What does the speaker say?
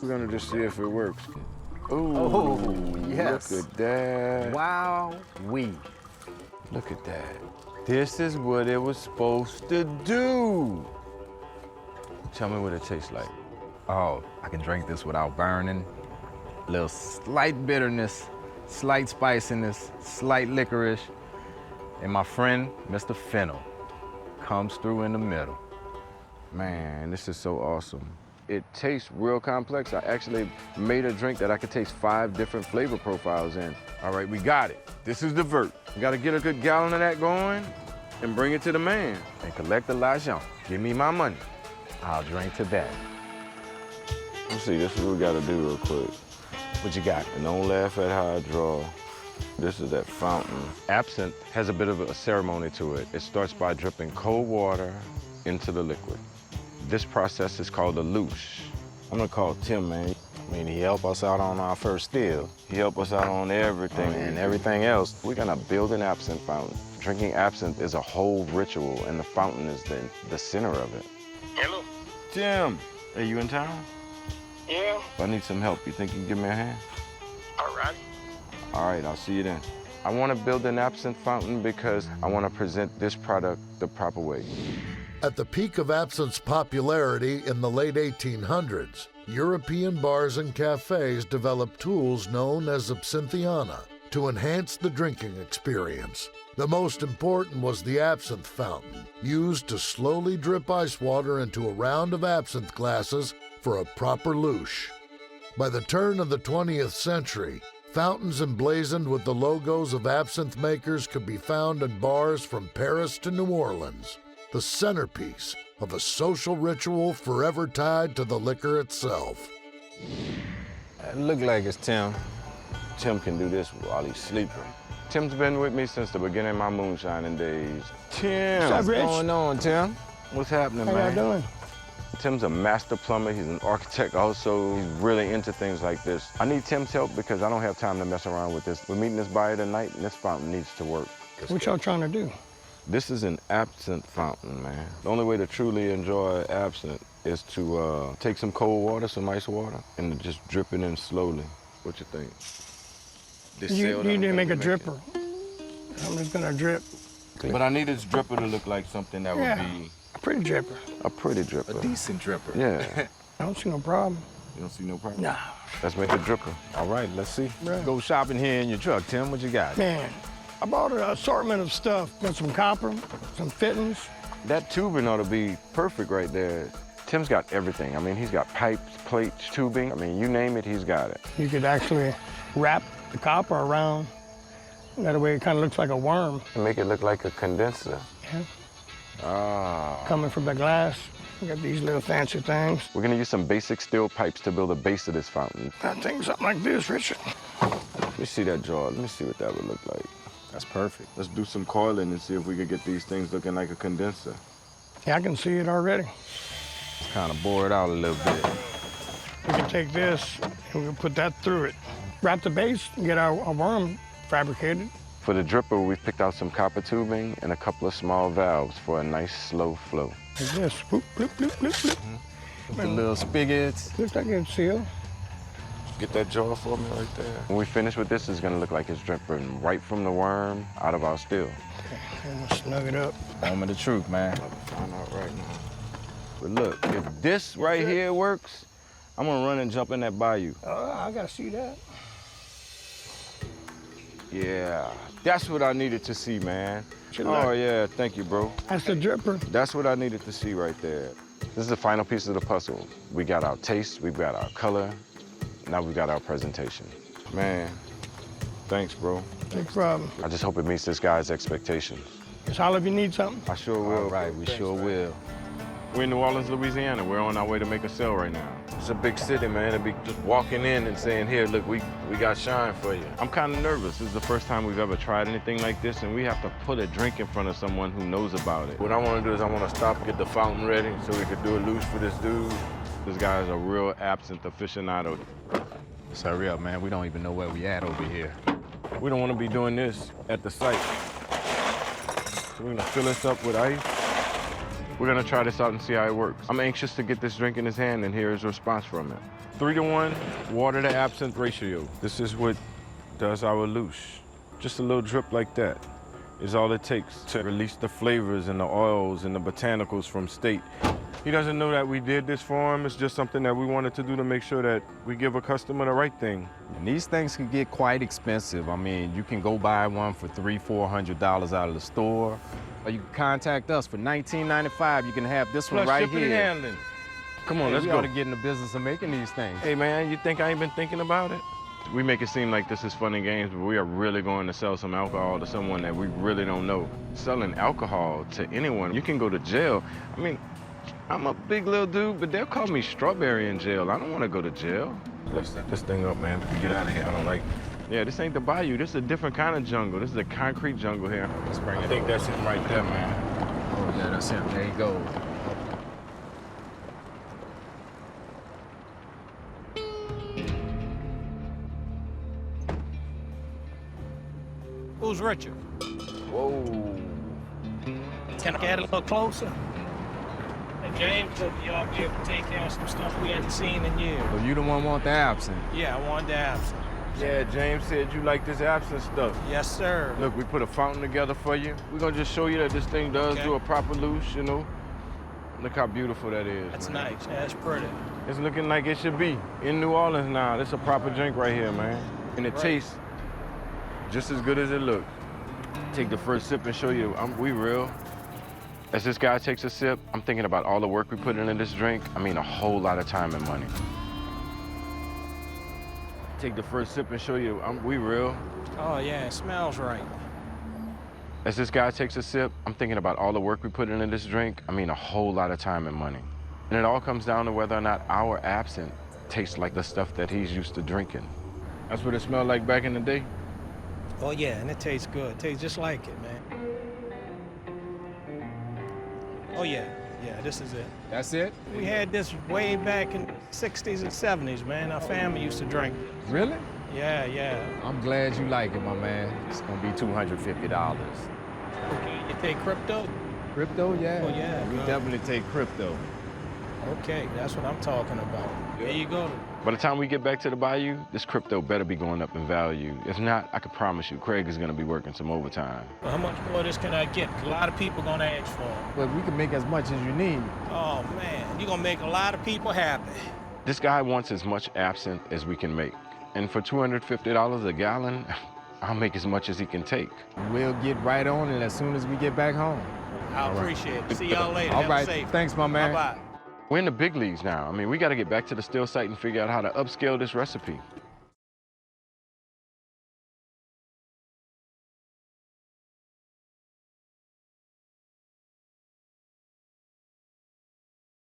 We're gonna just see if it works. Ooh, Oh, yes. Look at that. Wow-wee. Look at that. This is what it was supposed to do. Tell me what it tastes like. Oh, I can drink this without burning. A little slight bitterness, slight spiciness, slight licorice. And my friend, Mr. Fennel, comes through in the middle. Man, this is so awesome. It tastes real complex. I actually made a drink that I could taste 5 different flavor profiles in. All right, we got it. This is the vert. We gotta get a good gallon of that going and bring it to the man and collect the l'argent. Give me my money. I'll drink to that. Let's see, this is what we gotta do real quick. What you got? And don't laugh at how I draw. This is that fountain. Absinthe has a bit of a ceremony to it. It starts by dripping cold water into the liquid. This process is called a louche. I'm gonna call Tim, man. I mean, he helped us out on our first still. He helped us out on everything. And everything else. We're gonna build an absinthe fountain. Drinking absinthe is a whole ritual, and the fountain is the center of it. Hello? Tim, are you in town? Yeah? I need some help. You think you can give me a hand? All right. All right, I'll see you then. I want to build an absinthe fountain because I want to present this product the proper way. At the peak of absinthe's popularity in the late 1800s, European bars and cafes developed tools known as absinthiana to enhance the drinking experience. The most important was the absinthe fountain, used to slowly drip ice water into a round of absinthe glasses for a proper louche. By the turn of the 20th century, fountains emblazoned with the logos of absinthe makers could be found in bars from Paris to New Orleans, the centerpiece of a social ritual forever tied to the liquor itself. It look like it's Tim. Tim can do this while he's sleeping. Tim's been with me since the beginning of my moonshining days. Tim! What's going on, Tim? What's happening, How man? y'all doing? Tim's a master plumber. He's an architect also. He's really into things like this. I need Tim's help because I don't have time to mess around with this. We're meeting this buyer tonight, and this fountain needs to work. What y'all trying to do? This is an absinthe fountain, man. The only way to truly enjoy absinthe is to take some cold water, some ice water, and to just drip it in slowly. What you think? This You cell that need I'm to gonna make a make dripper. I'm just gonna drip. But I need this dripper to look like something that Yeah. would be A pretty dripper. a pretty dripper. A decent dripper. Yeah. I don't see no problem. You don't see no problem? Nah. Let's make a dripper. All right, let's see. Right. Go shopping here in your truck, Tim. What you got? Man, I bought an assortment of stuff. Got some copper, some fittings. That tubing ought to be perfect right there. Tim's got everything. I mean, he's got pipes, plates, tubing. I mean, you name it, he's got it. You could actually wrap the copper around. That way it kind of looks like a worm. And make it look like a condenser. Yeah. Ah. Coming from the glass. We got these little fancy things. We're gonna use some basic steel pipes to build the base of this fountain. I think something like this, Richard. Let me see that jaw. Let me see what that would look like. That's perfect. Let's do some coiling and see if we can get these things looking like a condenser. Yeah, I can see it already. Kind of bore it out a little bit. We can take this and we can put that through it. Wrap the base and get our worm fabricated. For the dripper, we've picked out some copper tubing and a couple of small valves for a nice slow flow. Like this. Bloop, bloop, bloop, bloop, bloop. With the little spigots. Looks like it's sealed. Get that jaw for me right there. When we finish with this, it's gonna look like it's dripping right from the worm out of our still. Okay, and we'll snug it up. Moment of truth, man. Find out right now. But look, if this right here works, I'm gonna run and jump in that bayou. I gotta see that. Yeah, that's what I needed to see, man. Good Oh luck. yeah, thank you, bro. That's the dripper. That's what I needed to see right there. This is the final piece of the puzzle. We got our taste, we got our color, now we got our presentation. Man, thanks, bro. No problem. I just hope it meets this guy's expectations. Just holler if you need something. I sure will. All right, we sure will. We're in New Orleans, Louisiana. We're on our way to make a sale right now. It's a big city, man. To be just walking in and saying, here, look, we got shine for you. I'm kind of nervous. This is the first time we've ever tried anything like this, and we have to put a drink in front of someone who knows about it. What I want to do is I want to stop, get the fountain ready so we could do a loose for this dude. This guy is a real absinthe aficionado. Let's hurry up, man. We don't even know where we at over here. We don't want to be doing this at the site. So we're gonna fill this up with ice. We're gonna try this out and see how it works. I'm anxious to get this drink in his hand and hear his response from it. 3-to-1 water to absinthe ratio. This is what does our louche. Just a little drip like that is all it takes to release the flavors and the oils and the botanicals from state. He doesn't know that we did this for him. It's just something that we wanted to do to make sure that we give a customer the right thing. And these things can get quite expensive. I mean, you can go buy one for $300–400 out of the store, or you can contact us for $19.95. You can have this one Plus right shipping and here. handling. Come on, Hey, let's we go. ought to get in the business of making these things. Hey man, you think I ain't been thinking about it? We make it seem like this is fun and games, but we are really going to sell some alcohol to someone that we really don't know. Selling alcohol to anyone, you can go to jail. I mean, I'm a big little dude, but they'll call me Strawberry in jail. I don't want to go to jail. Let's set this thing up, man. Get out of here. I don't like it. Yeah, this ain't the bayou. This is a different kind of jungle. This is a concrete jungle here. Let's bring it I think up. that's him right there, man. Oh, yeah, that's him. There you go. Who's Richard? Whoa. Can I get a little closer? And James said y'all be able to take care of some stuff we hadn't seen in years. So you the one want the absinthe? Yeah, I wanted the absinthe. Yeah, James said you like this absinthe stuff. Yes, sir. Look, we put a fountain together for you. We're gonna just show you that this thing does Okay. do a proper louche, you know. Look how beautiful that is. That's man. nice. That's pretty. It's looking like it should be in New Orleans now. This is a proper drink right here, man. And it Right. tastes just as good as it looks. Take the first sip and show you, we real. As this guy takes a sip, I'm thinking about all the work we put into this drink. I mean, a whole lot of time and money. Take the first sip and show you, we real. Oh, yeah, it smells right. As this guy takes a sip, I'm thinking about all the work we put into this drink. I mean, a whole lot of time and money. And it all comes down to whether or not our absinthe tastes like the stuff that he's used to drinking. That's what it smelled like back in the day. Oh, yeah, and it tastes good. It tastes just like it, man. Oh, yeah. Yeah, this is it. That's it? We had this way back in the 60s and 70s, man. Our family used to drink. Really? Yeah, yeah. I'm glad you like it, my man. It's gonna be $250. Okay, you take crypto? Crypto, yeah. Oh, yeah, We good. definitely take crypto. Okay, that's what I'm talking about. There you go. By the time we get back to the bayou, this crypto better be going up in value. If not, I can promise you, Craig is gonna be working some overtime. Well, how much more of this can I get? 'Cause a lot of people gonna ask for it. But we can make as much as you need. Oh, man, you're gonna make a lot of people happy. This guy wants as much absinthe as we can make. And for $250 a gallon, I'll make as much as he can take. We'll get right on it as soon as we get back home. I appreciate it. See y'all later. All Have a right, safe. thanks, my man. Bye-bye. We're in the big leagues now. I mean, we gotta get back to the still site and figure out how to upscale this recipe.